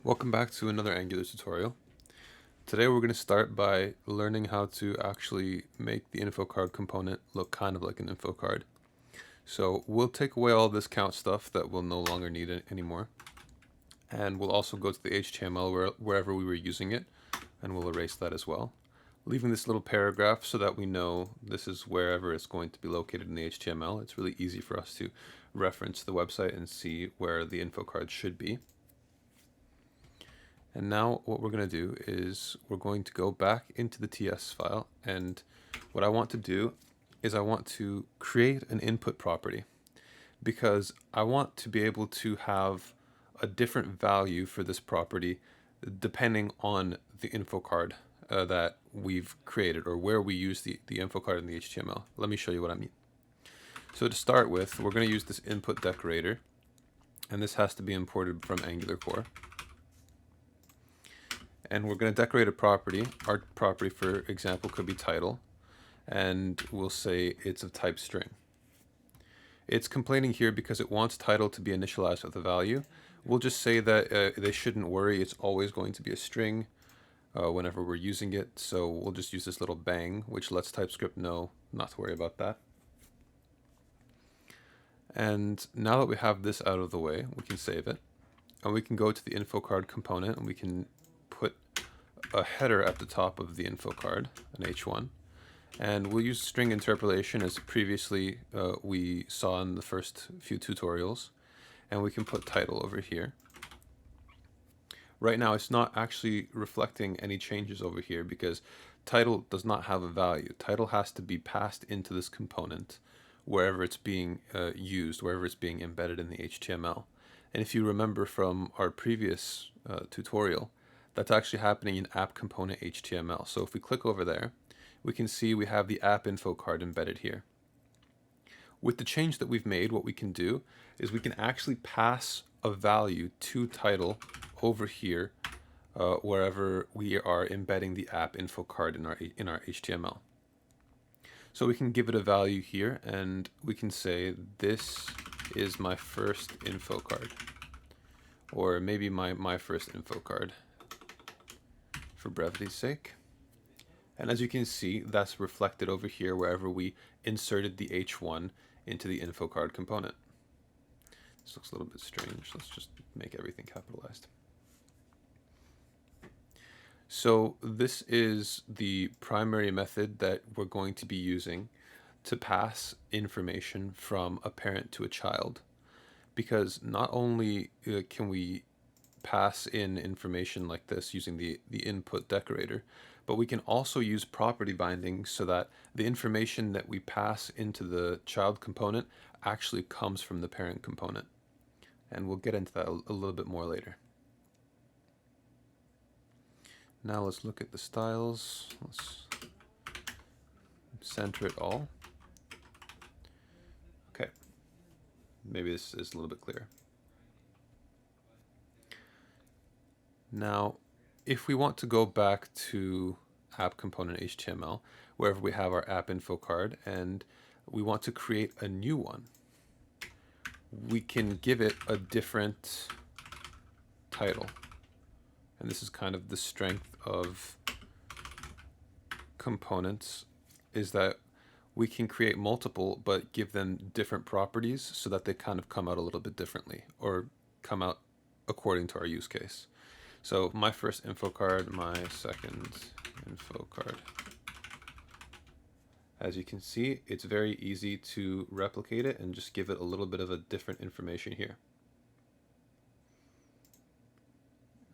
Welcome back to another Angular tutorial. Today we're going to start by learning how to actually make the info card component look kind of like an info card. So we'll take away all this count stuff that we'll no longer need anymore. And we'll also go to the HTML wherever we were using it, and we'll erase that as well. Leaving this little paragraph so that we know this is wherever it's going to be located in the HTML. It's really easy for us to reference the website and see where the info card should be. And now what we're going to do is we're going to go back into the TS file, and what I want to do is I want to create an input property because I want to be able to have a different value for this property depending on the info card that we've created or where we use the info card in the HTML. Let me show you what I mean. So to start with, we're going to use this input decorator, and this has to be imported from Angular core. And we're going to decorate a property. Our property, for example, could be title, and we'll say it's of type string. It's complaining here because it wants title to be initialized with a value. We'll just say that they shouldn't worry, it's always going to be a string whenever we're using it. So we'll just use this little bang, which lets TypeScript know not to worry about that. And now that we have this out of the way, we can save it. And we can go to the info card component, and we can put a header at the top of the info card, an H1, and we'll use string interpolation as previously we saw in the first few tutorials, and we can put title over here. Right now it's not actually reflecting any changes over here because title does not have a value. Title has to be passed into this component wherever it's being used, wherever it's being embedded in the HTML. And if you remember from our previous tutorial, that's actually happening in app component HTML. So if we click over there, we can see we have the app info card embedded here. With the change that we've made, what we can do is we can actually pass a value to title over here wherever we are embedding the app info card in our HTML. So we can give it a value here, and we can say this is my first info card, or maybe my first info card for brevity's sake. And as you can see, that's reflected over here wherever we inserted the H1 into the info card component. This looks a little bit strange. Let's just make everything capitalized. So this is the primary method that we're going to be using to pass information from a parent to a child, because not only can we pass in information like this using the input decorator, but we can also use property bindings so that the information that we pass into the child component actually comes from the parent component. And we'll get into that a little bit more later. Now let's look at the styles. Let's center it all. Okay, maybe this is a little bit clearer. Now, if we want to go back to app component HTML, wherever we have our app info card, and we want to create a new one, we can give it a different title. And this is kind of the strength of components, is that we can create multiple but give them different properties so that they kind of come out a little bit differently or come out according to our use case. So my first info card, my second info card. As you can see, it's very easy to replicate it and just give it a little bit of a different information here.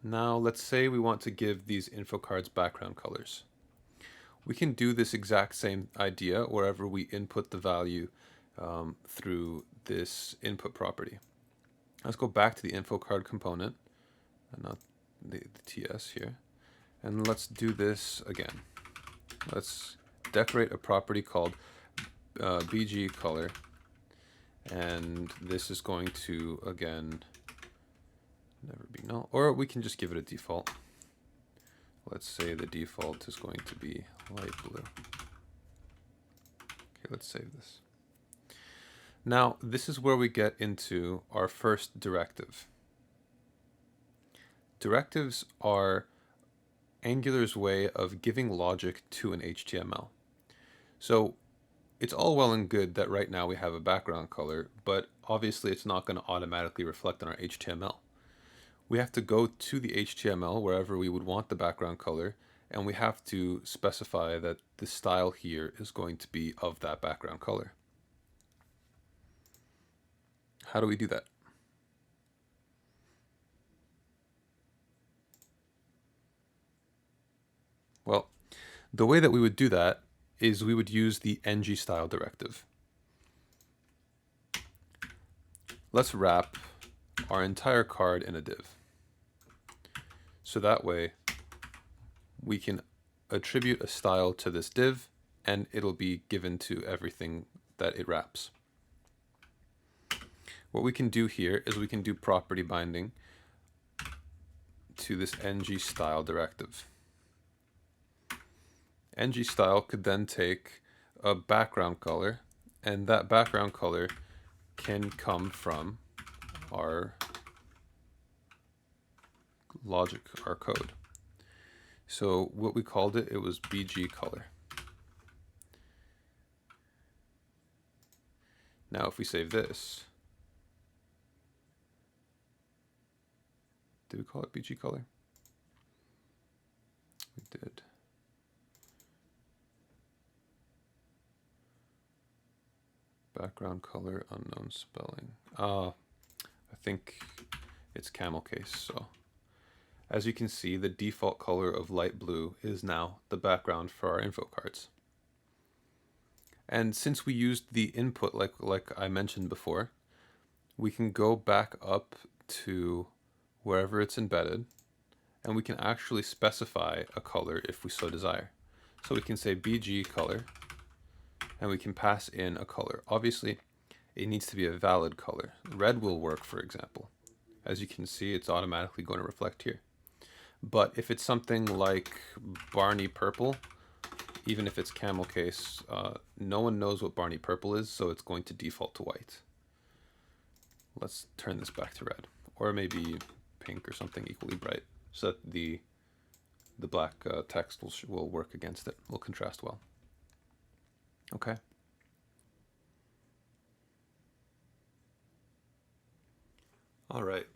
Now let's say we want to give these info cards background colors. We can do this exact same idea wherever we input the value through this input property. Let's go back to the info card component, and not the TS here, and let's do this again. Let's decorate a property called BG color, and this is going to again never be null, or we can just give it a default. Let's say the default is going to be light blue. Okay, let's save this. Now this is where we get into our first directive. Directives are Angular's way of giving logic to an HTML. So it's all well and good that right now we have a background color, but obviously it's not going to automatically reflect on our HTML. We have to go to the HTML wherever we would want the background color, and we have to specify that the style here is going to be of that background color. How do we do that? Well, the way that we would do that is we would use the ng-style directive. Let's wrap our entire card in a div. So that way we can attribute a style to this div and it'll be given to everything that it wraps. What we can do here is we can do property binding to this ng-style directive. ng-style could then take a background color, and that background color can come from our logic, our code. So what we called it, it was BG color. Now if we save this, did we call it BG color? We did. Background color, unknown spelling. I think it's camel case. So as you can see, the default color of light blue is now the background for our info cards. And since we used the input like I mentioned before, we can go back up to wherever it's embedded, and we can actually specify a color if we so desire. So we can say BG color, and we can pass in a color. Obviously, it needs to be a valid color. Red will work, for example. As you can see, it's automatically going to reflect here. But if it's something like Barney Purple, even if it's camel case, no one knows what Barney Purple is, so it's going to default to white. Let's turn this back to red, or maybe pink or something equally bright, so that the black text will work against it, will contrast well. Okay. All right.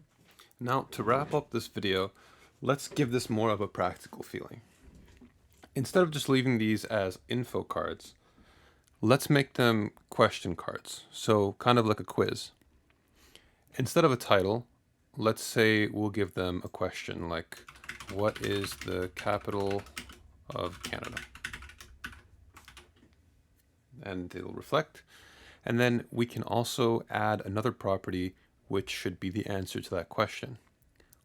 Now to wrap up this video, let's give this more of a practical feeling. Instead of just leaving these as info cards, let's make them question cards. So kind of like a quiz. Instead of a title, let's say we'll give them a question like, what is the capital of Canada? And it'll reflect. And then we can also add another property which should be the answer to that question.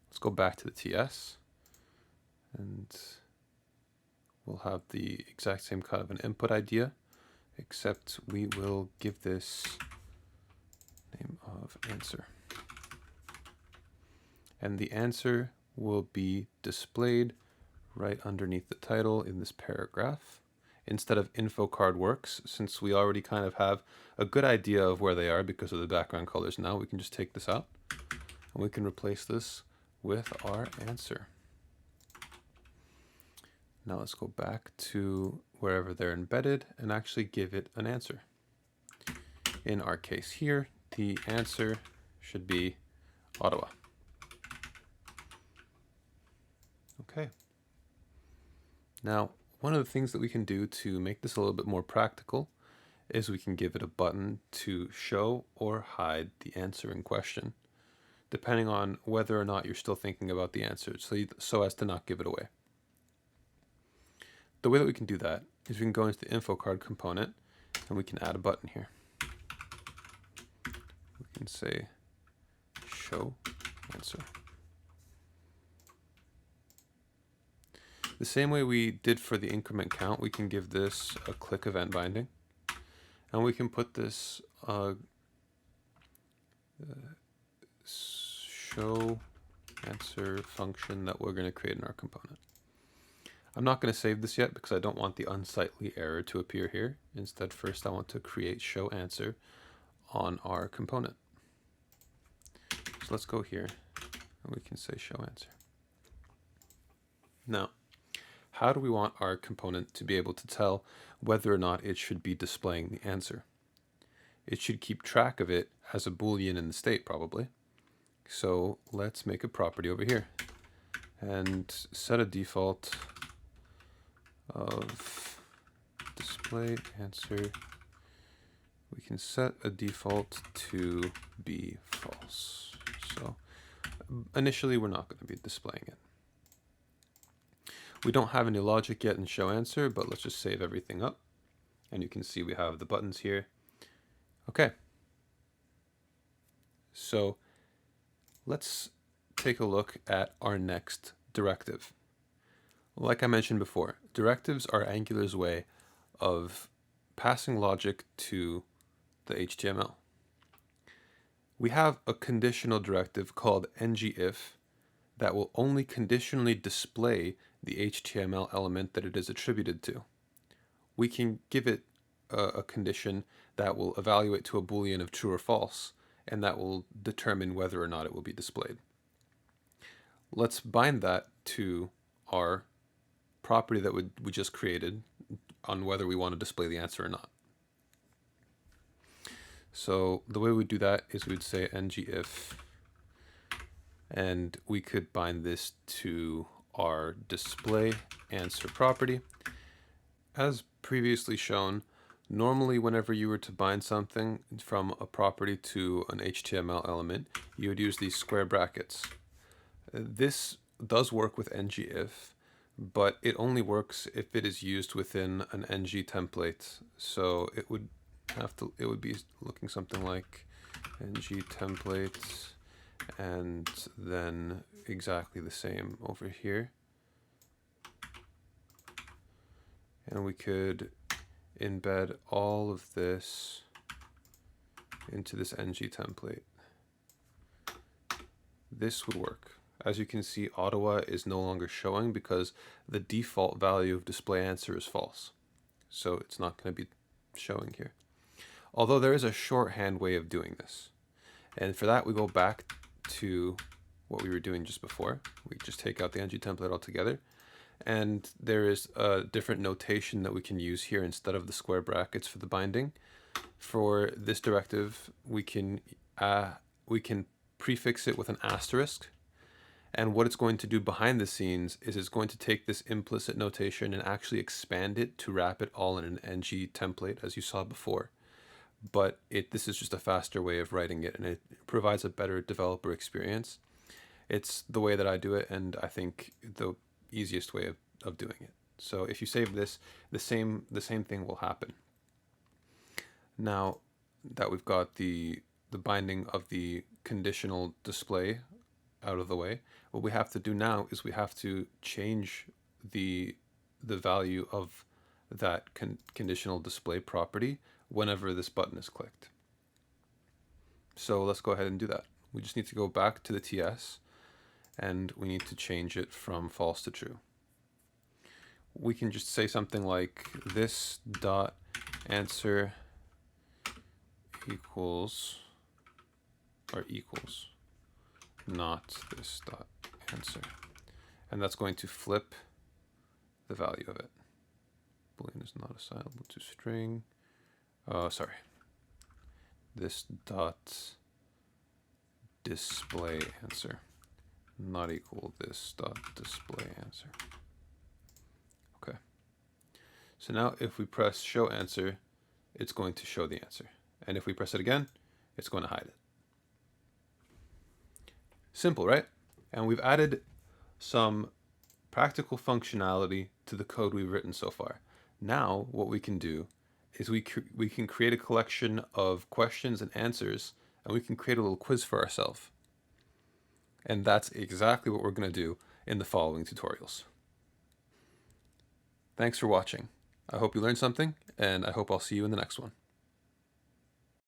Let's go back to the TS, and we'll have the exact same kind of an input idea, except we will give this name of answer. And the answer will be displayed right underneath the title in this paragraph. Instead of info card works, since we already kind of have a good idea of where they are because of the background colors now, we can just take this out and we can replace this with our answer. Now let's go back to wherever they're embedded and actually give it an answer. In our case here, the answer should be Ottawa. Okay. Now, one of the things that we can do to make this a little bit more practical is we can give it a button to show or hide the answer in question, depending on whether or not you're still thinking about the answer, so as to not give it away. The way that we can do that is we can go into the info card component and we can add a button here. We can say show answer. The same way we did for the increment count, we can give this a click event binding, and we can put this show answer function that we're going to create in our component. I'm not going to save this yet because I don't want the unsightly error to appear here. Instead, first I want to create show answer on our component. So let's go here and we can say show answer. Now, how do we want our component to be able to tell whether or not it should be displaying the answer? It should keep track of it as a Boolean in the state, probably. So let's make a property over here and set a default of display answer. We can set a default to be false. So initially, we're not going to be displaying it. We don't have any logic yet in show answer, but let's just save everything up. And you can see we have the buttons here. Okay. So let's take a look at our next directive. Like I mentioned before, directives are Angular's way of passing logic to the HTML. We have a conditional directive called ngIf that will only conditionally display the HTML element that it is attributed to. We can give it a condition that will evaluate to a Boolean of true or false, and that will determine whether or not it will be displayed. Let's bind that to our property that we just created on whether we want to display the answer or not. So the way we do that is we'd say ngIf, and we could bind this to our display answer property. As previously shown, normally whenever you were to bind something from a property to an HTML element, you would use these square brackets. This does work with ngIf, but it only works if it is used within an ng template. So it would be looking something like ng template, and then exactly the same over here. And we could embed all of this into this ng template. This would work. As you can see, Ottawa is no longer showing because the default value of display answer is false. So it's not going to be showing here. Although there is a shorthand way of doing this. And for that, we go back to what we were doing just before. We just take out the ng template altogether. And there is a different notation that we can use here instead of the square brackets for the binding. For this directive, we can prefix it with an asterisk. And what it's going to do behind the scenes is it's going to take this implicit notation and actually expand it to wrap it all in an ng template, as you saw before. But this is just a faster way of writing it, and it provides a better developer experience. It's the way that I do it, and I think the easiest way of doing it. So if you save this, the same thing will happen. Now that we've got the binding of the conditional display out of the way, what we have to do now is we have to change the value of that conditional display property whenever this button is clicked. So let's go ahead and do that. We just need to go back to the TS, and we need to change it from false to true. We can just say something like this dot answer equals not this dot answer, and that's going to flip the value of it. Boolean is not assignable to string. Sorry. This dot display answer not equal this dot display answer. Okay. So now if we press show answer, it's going to show the answer. And if we press it again, it's going to hide it. Simple, right? And we've added some practical functionality to the code we've written so far. Now what we can do is we can create a collection of questions and answers, and we can create a little quiz for ourselves. And that's exactly what we're going to do in the following tutorials. Thanks for watching. I hope you learned something, and I hope I'll see you in the next one.